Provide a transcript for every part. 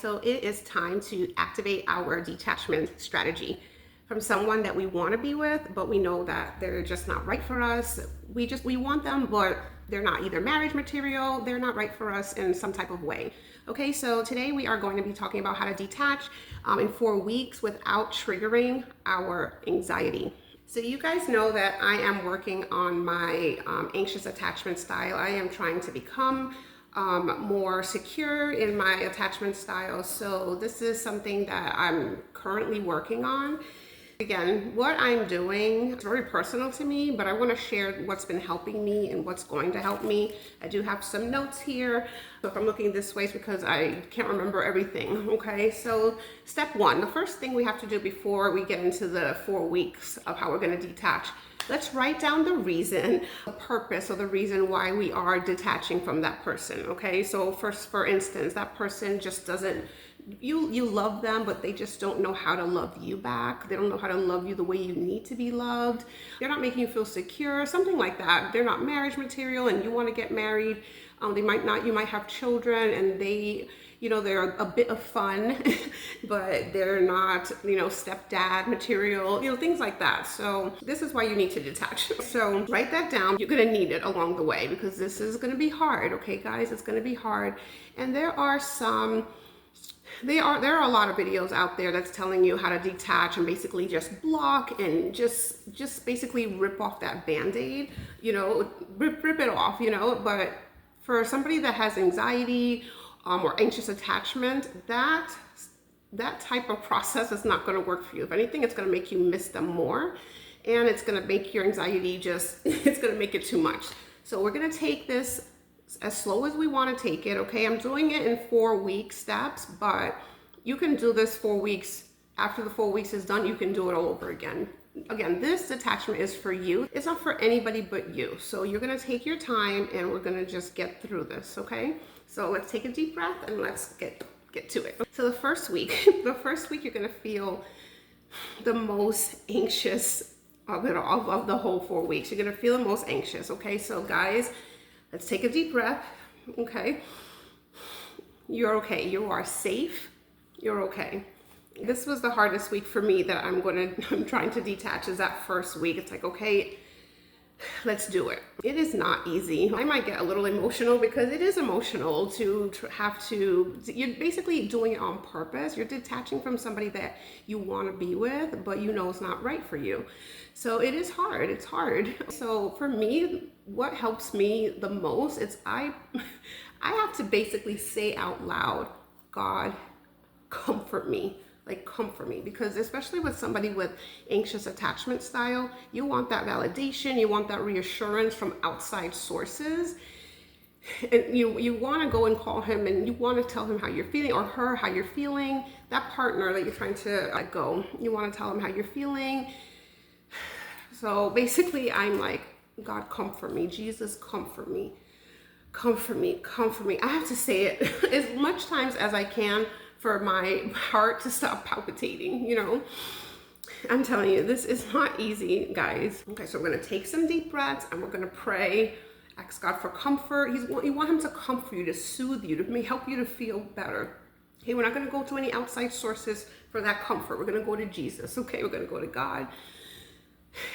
So it is time to activate our detachment strategy from someone that we want to be with, but we know that they're just not right for us. We want them, but they're not either marriage material, they're not right for us in some type of way. Okay, so today we are going to be talking about how to detach in 4 weeks without triggering our anxiety. So you guys know that I am working on my anxious attachment style. I am trying to become more secure in my attachment style. So this is something that I'm currently working on. Again, what I'm doing is very personal to me, but I want to share what's been helping me and what's going to help me. I do have some notes here. So if I'm looking this way, it's because I can't remember everything. Okay, so step one, the first thing we have to do before we get into the 4 weeks of how we're going to detach, let's write down the reason, the purpose, or the reason why we are detaching from that person. Okay, so first, for instance, that person just doesn't, you love them, but they just don't know how to love you back. They don't know how to love you the way you need to be loved. They're not making you feel secure, something like that. They're not marriage material and you want to get married. You might have children and they're a bit of fun, but they're not, stepdad material, things like that. So this is why you need to detach. So write that down. You're going to need it along the way because this is going to be hard. Okay, guys, it's going to be hard. And there are a lot of videos out there that's telling you how to detach and basically just block and just basically rip off that band-aid, rip it off, but for somebody that has anxiety or anxious attachment, that type of process is not going to work for you. If anything, it's going to make you miss them more, and it's going to make your anxiety it's going to make it too much. So we're going to take this as slow as we want to take it. Okay, I'm doing it in 4-week steps, but you can do this 4 weeks. After the 4 weeks is done, you can do it all over again. Again, this detachment is for you. It's not for anybody but you. So you're going to take your time and we're going to just get through this. Okay, so let's take a deep breath and let's get to it. So the first week you're going to feel the most anxious of it all, of the whole 4 weeks. You're going to feel the most anxious. Okay, so guys, let's take a deep breath. Okay, you're okay. You are safe. You're okay. This was the hardest week for me that I'm trying to detach, is that first week. It's like, okay, let's do it. It is not easy. I might get a little emotional because it is emotional to you're basically doing it on purpose. You're detaching from somebody that you want to be with, but it's not right for you. So it is hard. It's hard. So for me, what helps me the most is I have to basically say out loud, God, comfort me. Like, comfort me, because especially with somebody with anxious attachment style, you want that validation, you want that reassurance from outside sources, and you want to go and call him and you want to tell him how you're feeling, or her how you're feeling. That partner that you're trying to let go, you want to tell him how you're feeling. So basically, I'm like, God, comfort me. Jesus, comfort me. Comfort me, comfort me. I have to say it as much times as I can for my heart to stop palpitating, I'm telling you, this is not easy, guys. Okay, so we're gonna take some deep breaths and we're gonna pray, ask God for comfort. You want him to comfort you, to soothe you, to help you to feel better. Okay, we're not gonna go to any outside sources for that comfort. We're gonna go to Jesus, okay? We're gonna go to God.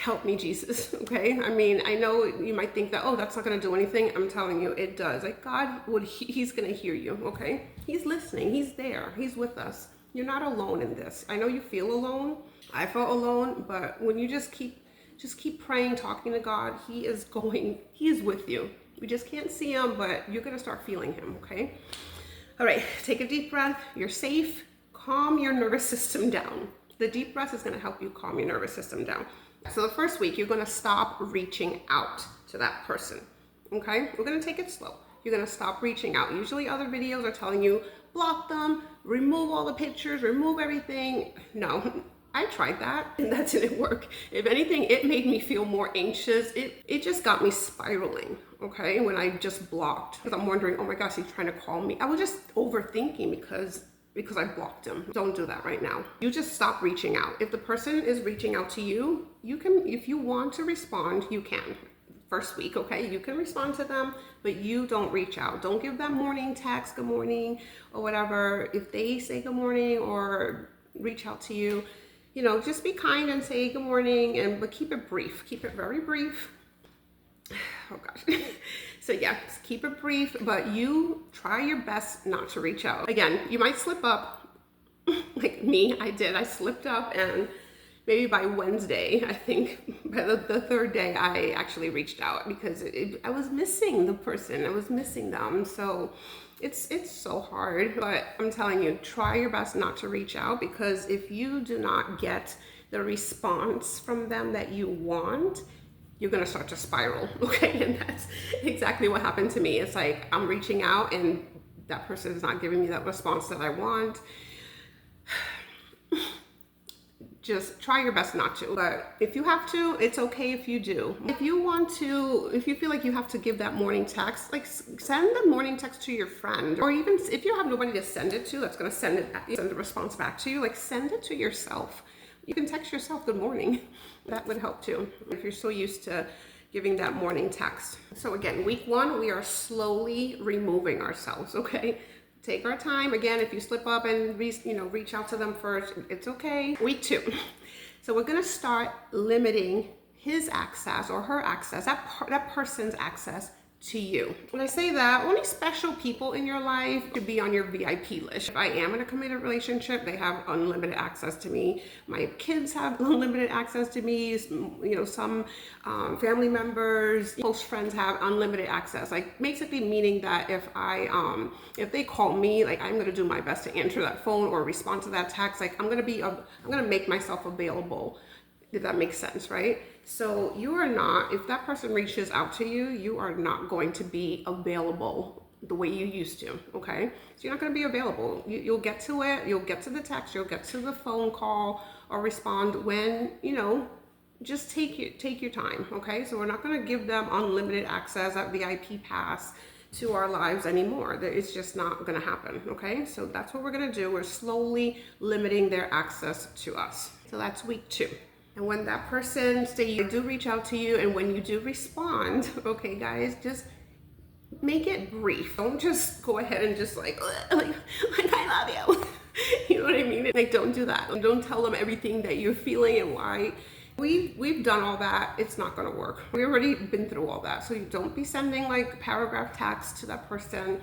Help me, Jesus. Okay, I mean, I know you might think that, oh, that's not going to do anything. I'm telling you, it does. Like, God he's going to hear you. Okay, he's listening. He's there. He's with us. You're not alone in this. I know you feel alone. I felt alone, but when you just keep praying, talking to God, he is with you. We just can't see him, but you're going to start feeling him. Okay, all right, take a deep breath. You're safe. Calm your nervous system down. The deep breath is going to help you calm your nervous system down. So the first week, you're going to stop reaching out to that person. Okay, we're going to take it slow. You're going to stop reaching out. Usually other videos are telling you, block them, remove all the pictures, remove everything. No, I tried that and that didn't work. If anything, it made me feel more anxious. It just got me spiraling, okay, when I just blocked. Because I'm wondering, oh my gosh, he's trying to call me. I was just overthinking because I blocked him. Don't do that right now. You just stop reaching out. If the person is reaching out to you can, if you want to respond, you can. First week, okay, you can respond to them, but you don't reach out. Don't give that morning text, good morning, or whatever. If they say good morning or reach out to you, just be kind and say good morning, but keep it brief. Keep it very brief. Oh gosh. So yeah, just keep it brief, but you try your best not to reach out. Again, you might slip up like me, I slipped up, and maybe by Wednesday, I think by the third day, I actually reached out because I was missing the person. I was missing them. So it's so hard, but I'm telling you, try your best not to reach out, because if you do not get the response from them that you want, you're gonna start to spiral, okay? And that's exactly what happened to me. It's like I'm reaching out and that person is not giving me that response that I want. Just try your best not to, but if you have to, it's okay if you do. If you feel like you have to give that morning text, like send the morning text to your friend, or even if you have nobody to send it to that's gonna send the response back to you, like send it to yourself. You can text yourself good morning. That would help too, if you're so used to giving that morning text. So again, week 1, we are slowly removing ourselves, okay? Take our time. Again, if you slip up and reach out to them first, it's okay. Week 2. So we're gonna start limiting his access or her access, that person's access to you. When I say that, only special people in your life could be on your VIP list. If I am in a committed relationship, they have unlimited access to me. My kids have unlimited access to me. Some family members, close friends have unlimited access. Like basically meaning that if they call me, like I'm gonna do my best to answer that phone or respond to that text. Like I'm gonna make myself available. If that makes sense, right? So you are not, if that person reaches out to you, you are not going to be available the way you used to, okay? So you're not gonna be available. You'll get to it, you'll get to the text, you'll get to the phone call or respond when, just take your time, okay? So we're not gonna give them unlimited access, that VIP pass to our lives anymore. It's just not gonna happen, okay? So that's what we're gonna do. We're slowly limiting their access to us. So that's week 2. And when that person do reach out to you, and when you do respond, okay guys, just make it brief. Don't just go ahead and just like I love you. You know what I mean? Like don't do that. Don't tell them everything that you're feeling and why. We've done all that. It's not gonna work. We've already been through all that. So you don't be sending like paragraph text to that person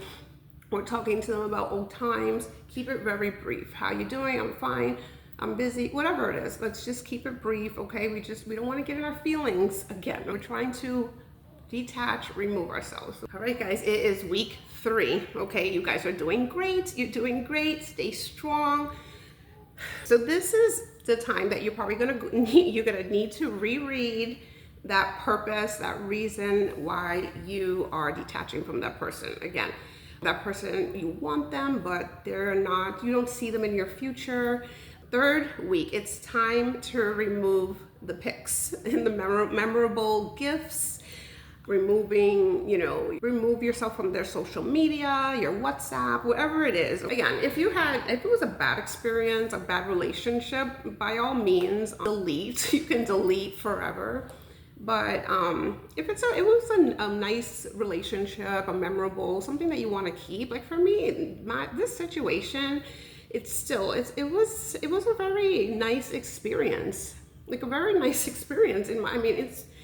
or talking to them about old times. Keep it very brief. How you doing? I'm fine. I'm busy, whatever it is. Let's just keep it brief, okay? We don't want to get in our feelings again. We're trying to detach, remove ourselves. All right, guys, it is week 3, okay? You guys are doing great. You're doing great. Stay strong. So this is the time that you're probably gonna need to reread that purpose, that reason why you are detaching from that person. Again, that person, you want them, but they're not, you don't see them in your future. 3rd week, it's time to remove the pics and the memorable gifts, remove yourself from their social media, your WhatsApp, whatever it is. Again, if it was a bad experience, a bad relationship, by all means, delete. You can delete forever. But if it was a nice relationship, a memorable, something that you want to keep, like for me, this situation, it was a very nice experience, like a very nice experience.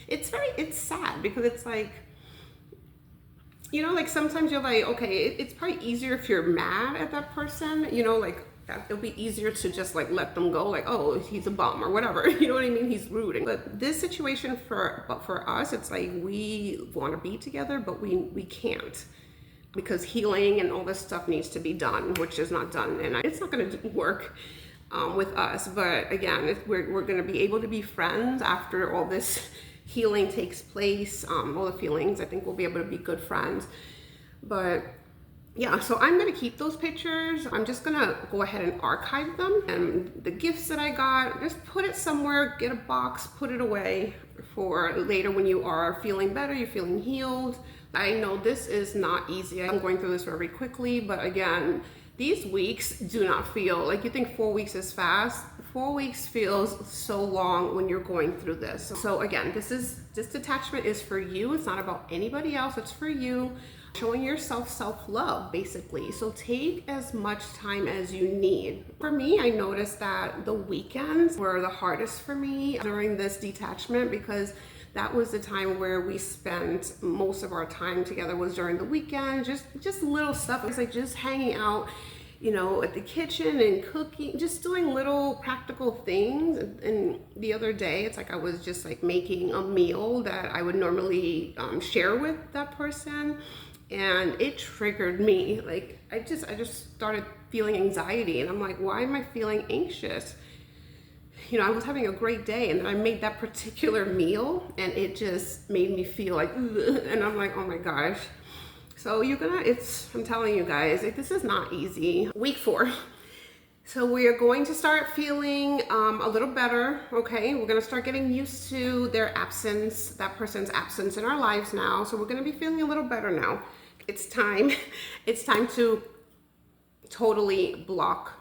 It's sad because it's like, like sometimes you're like, okay, it's probably easier if you're mad at that person, like that it'll be easier to just like let them go, like, oh, he's a bum or whatever, you know what I mean? He's rude. But this situation for us, it's like we want to be together, but we can't. Because healing and all this stuff needs to be done, which is not done, and it's not going to work with us. But again, we're going to be able to be friends after all this healing takes place. All the feelings, I think we'll be able to be good friends. But yeah, so I'm going to keep those pictures. I'm just going to go ahead and archive them, and the gifts that I got, just put it somewhere, get a box, put it away for later when you are feeling better, you're feeling healed. I know this is not easy. I'm going through this very quickly, but again, these weeks do not feel like, you think 4 weeks is fast. 4 weeks feels so long when you're going through this. So again, this detachment is for you. It's not about anybody else. It's for you. Showing yourself self-love, basically. So take as much time as you need. For me, I noticed that the weekends were the hardest for me during this detachment, because that was the time where we spent most of our time together, was during the weekend. Just little stuff. It was like just hanging out, you know, at the kitchen and cooking, just doing little practical things. And the other day, it's like I was just like making a meal that I would normally share with that person. And it triggered me. Like I just started feeling anxiety, and I'm like, why am I feeling anxious? You know, I was having a great day, and then I made that particular meal, and it just made me feel like, ugh, and I'm like, oh my gosh. So I'm telling you guys, like, this is not easy. Week 4. So we are going to start feeling a little better, okay? We're gonna start getting used to their absence, that person's absence in our lives now. So we're gonna be feeling a little better now. It's time to totally block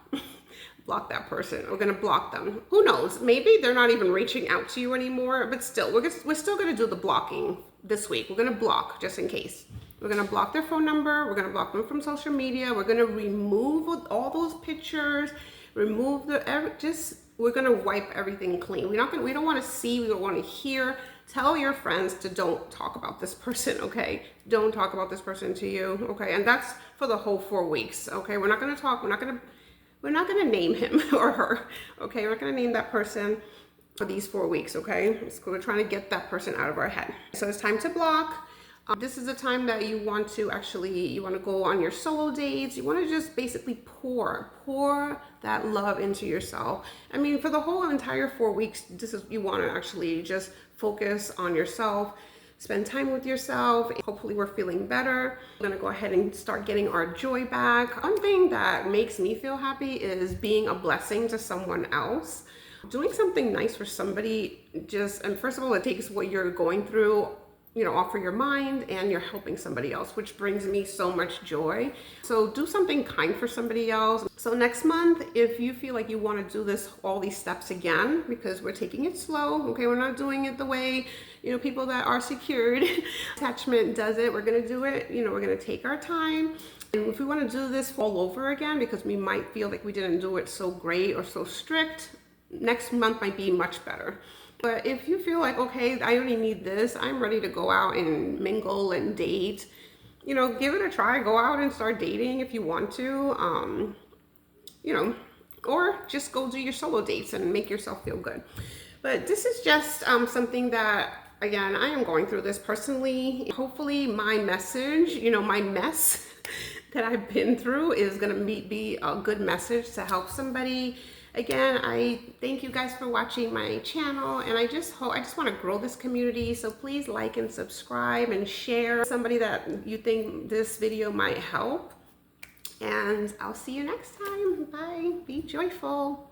that person. We're gonna block them. Who knows? Maybe they're not even reaching out to you anymore, but still, we're still gonna do the blocking this week. We're gonna block just in case. We're gonna block their phone number. We're gonna block them from social media. We're gonna remove all those pictures. We're gonna wipe everything clean. We don't want to see. We don't want to hear. Tell your friends to don't talk about this person. Okay, don't talk about this person to you. Okay, and that's for the whole 4 weeks. Okay, we're not gonna talk. We're not gonna name him or her. Okay, we're not gonna name that person for these 4 weeks. Okay, so we're trying to get that person out of our head. So it's time to block. This is the time that you want to go on your solo dates. You want to just basically pour that love into yourself. I mean, for the whole entire 4 weeks, you want to actually just focus on yourself, spend time with yourself. Hopefully we're feeling better. We're gonna go ahead and start getting our joy back. One thing that makes me feel happy is being a blessing to someone else. Doing something nice for somebody, and first of all, it takes what you're going through, you know, off of your mind, and you're helping somebody else, which brings me so much joy. So do something kind for somebody else. So next month, if you feel like you want to do all these steps again, because we're taking it slow, okay, we're not doing it the way, you know, people that are secured attachment does it. We're going to do it, you know, we're going to take our time. And if we want to do this all over again, because we might feel like we didn't do it so great or so strict, next month might be much better. But if you feel like, okay, I only need this, I'm ready to go out and mingle and date, you know, give it a try. Go out and start dating if you want to, you know, or just go do your solo dates and make yourself feel good. But this is just something that, again, I am going through this personally. Hopefully my message, you know, my mess that I've been through is going to be a good message to help somebody. Again, I thank you guys for watching my channel, and I just want to grow this community. So please like and subscribe and share somebody that you think this video might help. And I'll see you next time. Bye. Be joyful.